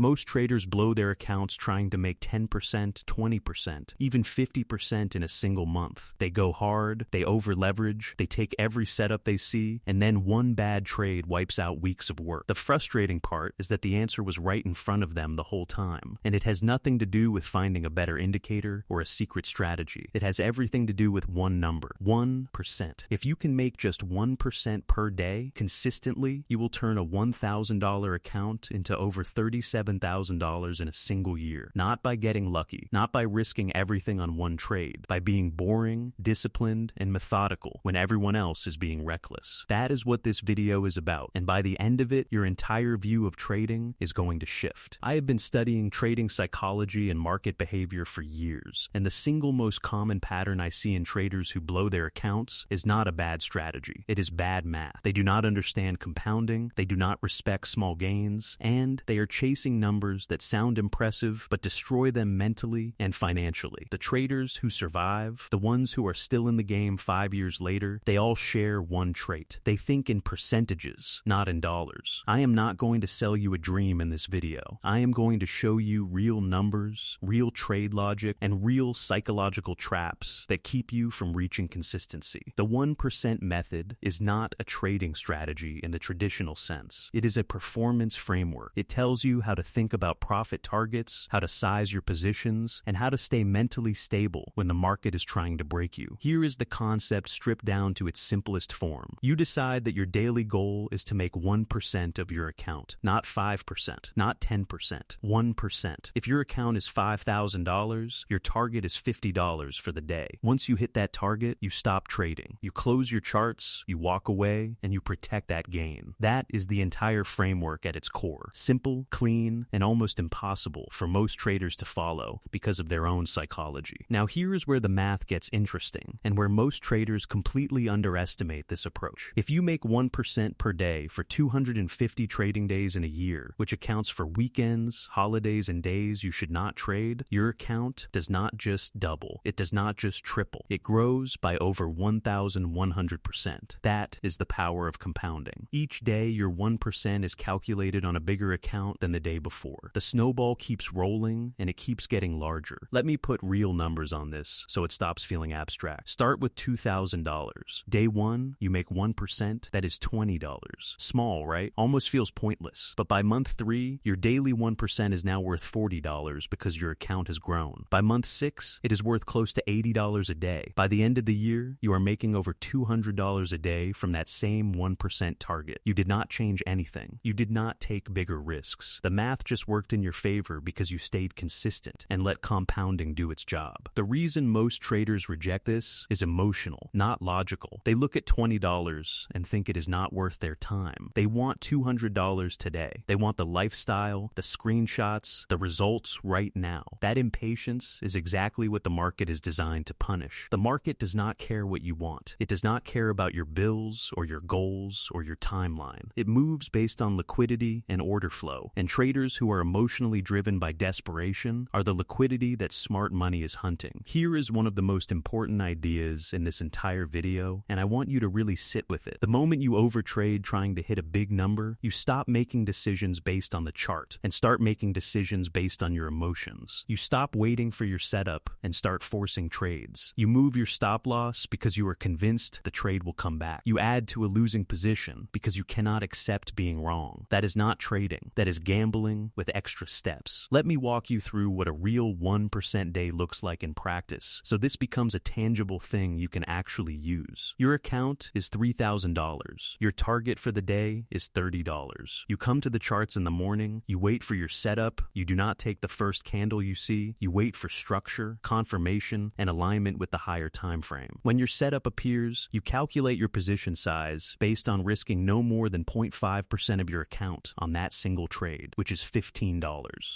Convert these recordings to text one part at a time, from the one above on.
Most traders blow their accounts trying to make 10%, 20%, even 50% in a single month. They go hard, they over-leverage, they take every setup they see, and then one bad trade wipes out weeks of work. The frustrating part is that the answer was right in front of them the whole time, and it has nothing to do with finding a better indicator or a secret strategy. It has everything to do with one number, 1%. If you can make just 1% per day consistently, you will turn a $1,000 account into over $37,000 in a single year. Not by getting lucky, not by risking everything on one trade, by being boring, disciplined, and methodical when everyone else is being reckless. That is what this video is about, and by the end of it, your entire view of trading is going to shift. I have been studying trading psychology and market behavior for years, and the single most common pattern I see in traders who blow their accounts is not a bad strategy. It is bad math. They do not understand compounding, they do not respect small gains, and they are chasing numbers that sound impressive but destroy them mentally and financially. The traders who survive, the ones who are still in the game 5 years later, they all share one trait. They think in percentages, not in dollars. I am not going to sell you a dream in this video. I am going to show you real numbers, real trade logic, and real psychological traps that keep you from reaching consistency. The 1% method is not a trading strategy in the traditional sense. It is a performance framework. It tells you how to think about profit targets, how to size your positions, and how to stay mentally stable when the market is trying to break you. Here is the concept stripped down to its simplest form. You decide that your daily goal is to make 1% of your account, not 5%, not 10%, 1%. If your account is $5,000, your target is $50 for the day. Once you hit that target, you stop trading. You close your charts, you walk away, and you protect that gain. That is the entire framework at its core. Simple, clean, and almost impossible for most traders to follow because of their own psychology. Now here is where the math gets interesting, and where most traders completely underestimate this approach. If you make 1% per day for 250 trading days in a year, which accounts for weekends, holidays, and days you should not trade, your account does not just double. It does not just triple. It grows by over 1,100%. That is the power of compounding. Each day, your 1% is calculated on a bigger account than the day before. The snowball keeps rolling, and it keeps getting larger. Let me put real numbers on this so it stops feeling abstract. Start with $2,000. Day 1, you make 1%, that is $20. Small, right? Almost feels pointless. But by month 3, your daily 1% is now worth $40 because your account has grown. By month 6, it is worth close to $80 a day. By the end of the year, you are making over $200 a day from that same 1% target. You did not change anything. You did not take bigger risks. The math just worked in your favor because you stayed consistent and let compounding do its job. The reason most traders reject this is emotional, not logical. They look at $20 and think it is not worth their time. They want $200 today. They want the lifestyle, the screenshots, the results right now. That impatience is exactly what the market is designed to punish. The market does not care what you want. It does not care about your bills or your goals or your timeline. It moves based on liquidity and order flow, and traders who are emotionally driven by desperation are the liquidity that smart money is hunting. Here is one of the most important ideas in this entire video, and I want you to really sit with it. The moment you overtrade trying to hit a big number, you stop making decisions based on the chart and start making decisions based on your emotions. You stop waiting for your setup and start forcing trades. You move your stop loss because you are convinced the trade will come back. You add to a losing position because you cannot accept being wrong. That is not trading. That is gambling with extra steps. Let me walk you through what a real 1% day looks like in practice, so this becomes a tangible thing you can actually use. Your account is $3,000. Your target for the day is $30. You come to the charts in the morning, you wait for your setup, you do not take the first candle you see, you wait for structure, confirmation, and alignment with the higher time frame. When your setup appears, you calculate your position size based on risking no more than 0.5% of your account on that single trade, which is $15.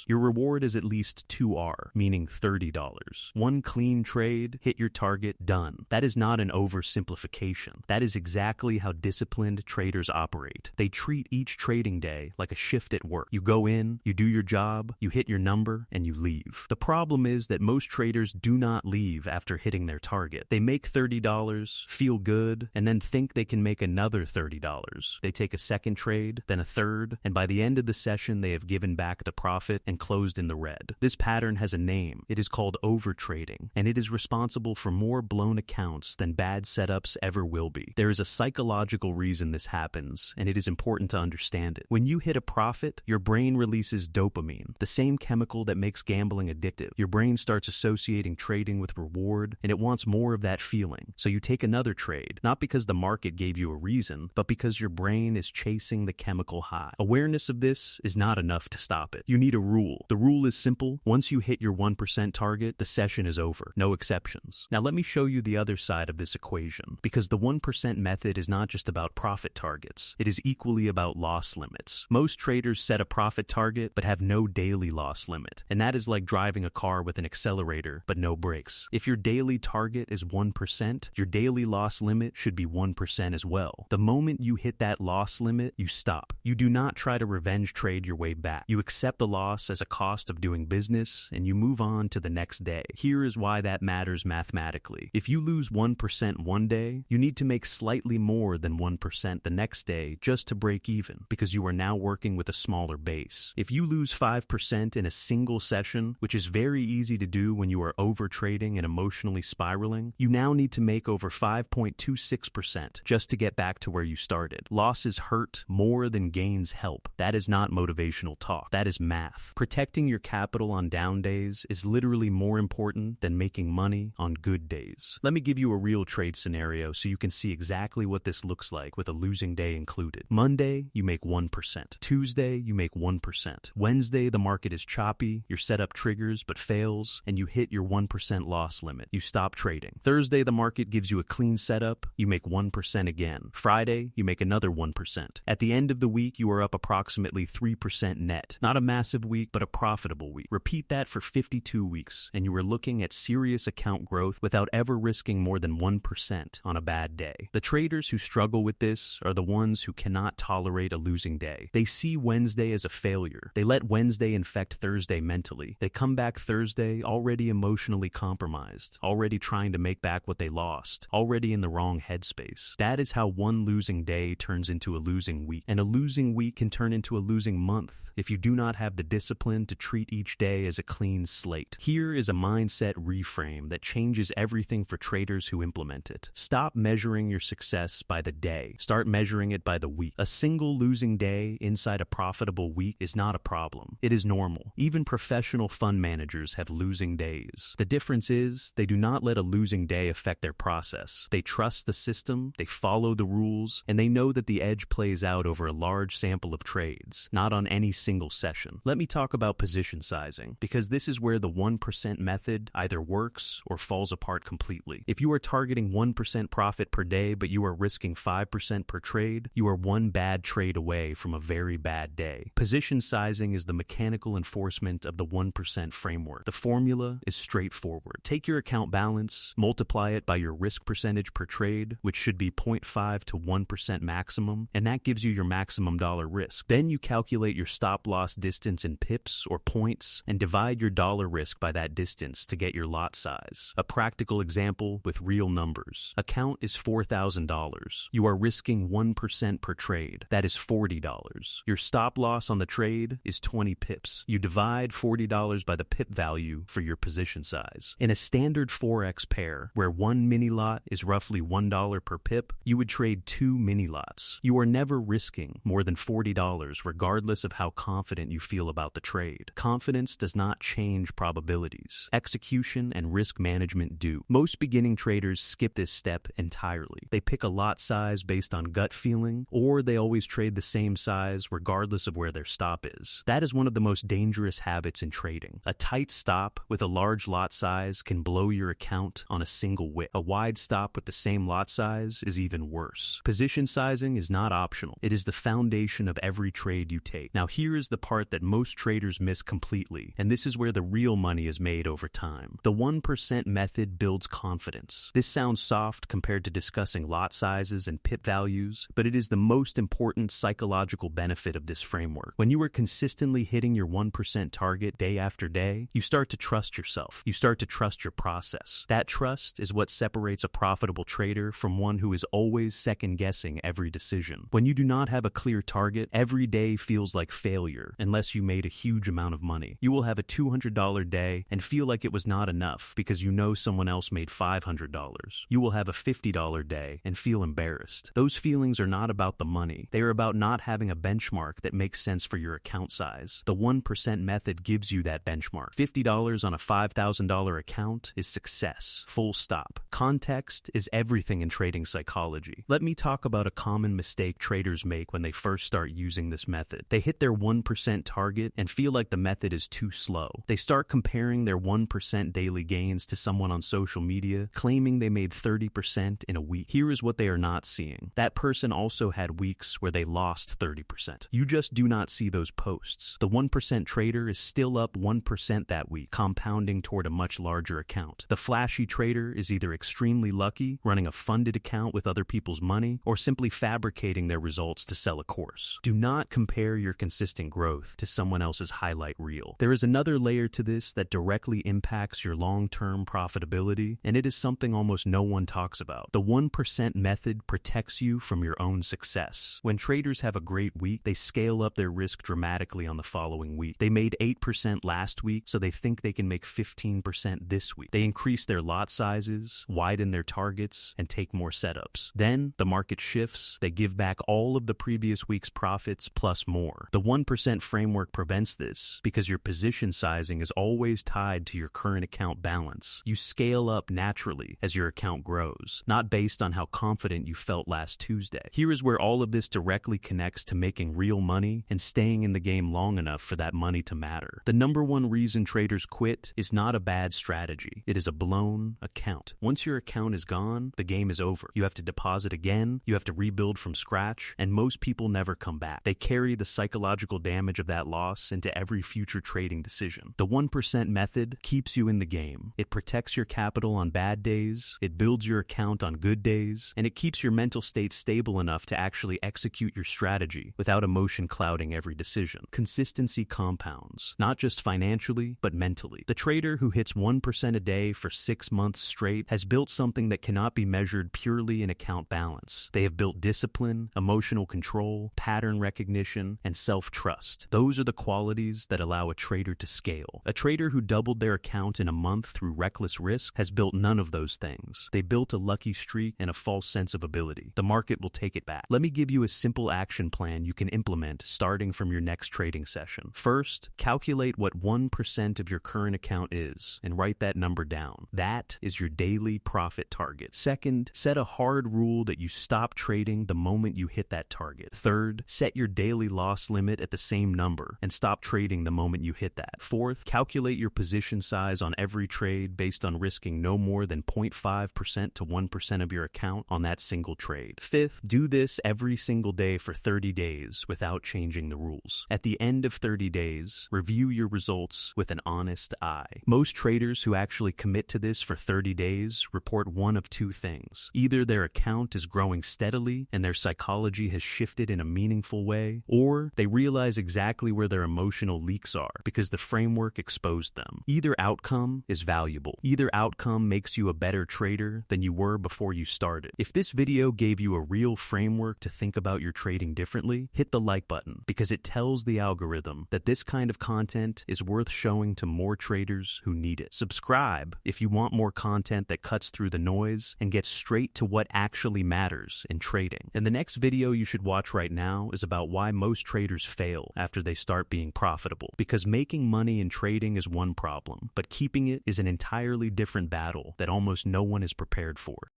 Your reward is at least 2R, meaning $30. One clean trade, hit your target, done. That is not an oversimplification. That is exactly how disciplined traders operate. They treat each trading day like a shift at work. You go in, you do your job, you hit your number, and you leave. The problem is that most traders do not leave after hitting their target. They make $30, feel good, and then think they can make another $30. They take a second trade, then a third, and by the end of the session, they have given given back the profit and closed in the red. This pattern has a name. It is called overtrading, and it is responsible for more blown accounts than bad setups ever will be. There is a psychological reason this happens, and it is important to understand it. When you hit a profit, your brain releases dopamine, the same chemical that makes gambling addictive. Your brain starts associating trading with reward, and it wants more of that feeling. So you take another trade, not because the market gave you a reason, but because your brain is chasing the chemical high. Awareness of this is not enough to stop it. You need a rule. The rule is simple. Once you hit your 1% target, the session is over. No exceptions. Now let me show you the other side of this equation, because the 1% method is not just about profit targets. It is equally about loss limits. Most traders set a profit target but have no daily loss limit, and that is like driving a car with an accelerator but no brakes. If your daily target is 1%, your daily loss limit should be 1% as well. The moment you hit that loss limit, you stop. You do not try to revenge trade your way back. You accept the loss as a cost of doing business, and you move on to the next day. Here is why that matters mathematically. If you lose 1% one day, you need to make slightly more than 1% the next day just to break even, because you are now working with a smaller base. If you lose 5% in a single session, which is very easy to do when you are overtrading and emotionally spiraling, you now need to make over 5.26% just to get back to where you started. Losses hurt more than gains help. That is not motivational talk. That is math. Protecting your capital on down days is literally more important than making money on good days. Let me give you a real trade scenario so you can see exactly what this looks like with a losing day included. Monday, you make 1%. Tuesday, you make 1%. Wednesday, the market is choppy, your setup triggers but fails, and you hit your 1% loss limit. You stop trading. Thursday, the market gives you a clean setup, you make 1% again. Friday, you make another 1%. At the end of the week, you are up approximately 3% net. Not a massive week, but a profitable week. Repeat that for 52 weeks, and you are looking at serious account growth without ever risking more than 1% on a bad day. The traders who struggle with this are the ones who cannot tolerate a losing day. They see Wednesday as a failure. They let Wednesday infect Thursday mentally. They come back Thursday already emotionally compromised, already trying to make back what they lost, already in the wrong headspace. That is how one losing day turns into a losing week, and a losing week can turn into a losing month if you do not have the discipline to treat each day as a clean slate. Here is a mindset reframe that changes everything for traders who implement it. Stop measuring your success by the day. Start measuring it by the week. A single losing day inside a profitable week is not a problem. It is normal. Even professional fund managers have losing days. The difference is they do not let a losing day affect their process. They trust the system, they follow the rules, and they know that the edge plays out over a large sample of trades, not on any single session. Let me talk about position sizing, because this is where the 1% method either works or falls apart completely. If you are targeting 1% profit per day, but you are risking 5% per trade, you are one bad trade away from a very bad day. Position sizing is the mechanical enforcement of the 1% framework. The formula is straightforward. Take your account balance, multiply it by your risk percentage per trade, which should be 0.5 to 1% maximum, and that gives you your maximum dollar risk. Then you calculate your stop loss distance in pips or points and divide your dollar risk by that distance to get your lot size. A practical example with real numbers. Account is $4,000. You are risking 1% per trade. That is $40. Your stop loss on the trade is 20 pips. You divide $40 by the pip value for your position size. In a standard Forex pair, where one mini lot is roughly $1 per pip, you would trade 2 mini lots. You are never risking more than $40 regardless of how confident you feel about the trade. Confidence does not change probabilities. Execution and risk management do. Most beginning traders skip this step entirely. They pick a lot size based on gut feeling, or they always trade the same size regardless of where their stop is. That is one of the most dangerous habits in trading. A tight stop with a large lot size can blow your account on a single wick. A wide stop with the same lot size is even worse. Position sizing is not optional. It is the foundation of every trade you take. Now here is the part that most traders miss completely, and this is where the real money is made over time. The 1% method builds confidence. This sounds soft compared to discussing lot sizes and pip values, but it is the most important psychological benefit of this framework. When you are consistently hitting your 1% target day after day, you start to trust yourself. You start to trust your process. That trust is what separates a profitable trader from one who is always second-guessing every decision. When you do not have a clear target, every day feels like failure failure unless you made a huge amount of money. You will have a $200 day and feel like it was not enough because you know someone else made $500. You will have a $50 day and feel embarrassed. Those feelings are not about the money. They are about not having a benchmark that makes sense for your account size. The 1% method gives you that benchmark. $50 on a $5,000 account is success. Full stop. Context is everything in trading psychology. Let me talk about a common mistake traders make when they first start using this method. They hit their 1% target and feel like the method is too slow. They start comparing their 1% daily gains to someone on social media, claiming they made 30% in a week. Here is what they are not seeing. That person also had weeks where they lost 30%. You just do not see those posts. The 1% trader is still up 1% that week, compounding toward a much larger account. The flashy trader is either extremely lucky, running a funded account with other people's money, or simply fabricating their results to sell a course. Do not compare your consistent growth to someone else's highlight reel. There is another layer to this that directly impacts your long-term profitability, and it is something almost no one talks about. The 1% method protects you from your own success. When traders have a great week, they scale up their risk dramatically on the following week. They made 8% last week, so they think they can make 15% this week. They increase their lot sizes, widen their targets, and take more setups. Then, the market shifts, they give back all of the previous week's profits plus more. The 1% framework prevents this because your position sizing is always tied to your current account balance. You scale up naturally as your account grows, not based on how confident you felt last Tuesday. Here is where all of this directly connects to making real money and staying in the game long enough for that money to matter. The number one reason traders quit is not a bad strategy. It is a blown account. Once your account is gone, the game is over. You have to deposit again, you have to rebuild from scratch, and most people never come back. They carry the psychological damage of that loss into every future trading decision. The 1% method keeps you in the game. It protects your capital on bad days, it builds your account on good days, and it keeps your mental state stable enough to actually execute your strategy without emotion clouding every decision. Consistency compounds, not just financially, but mentally. The trader who hits 1% a day for 6 months straight has built something that cannot be measured purely in account balance. They have built discipline, emotional control, pattern recognition, and self-trust. Those are the qualities that allow a trader to scale. A trader who doubled their account in a month through reckless risk has built none of those things. They built a lucky streak and a false sense of ability. The market will take it back. Let me give you a simple action plan you can implement starting from your next trading session. First, calculate what 1% of your current account is and write that number down. That is your daily profit target. Second, set a hard rule that you stop trading the moment you hit that target. Third, set your daily loss limit at the same number and stop trading the moment you hit that. Fourth, calculate your position size on every trade based on risking no more than 0.5% to 1% of your account on that single trade. Fifth, do this every single day for 30 days without changing the rules. At the end of 30 days, review your results with an honest eye. Most traders who actually commit to this for 30 days report one of two things. Either their account is growing steadily and their psychology has shifted in a meaningful way, or they realize exactly where their emotional leaks are because the framework exposed them. Either outcome is valuable. Either outcome makes you a better trader than you were before you started. If this video gave you a real framework to think about your trading differently, hit the like button because it tells the algorithm that this kind of content is worth showing to more traders who need it. Subscribe if you want more content that cuts through the noise and gets straight to what actually matters in trading. And the next video you should watch right now is about why most traders fail after they start being profitable. Because making money in trading is one problem, but keeping it is an entirely different battle that almost no one is prepared for.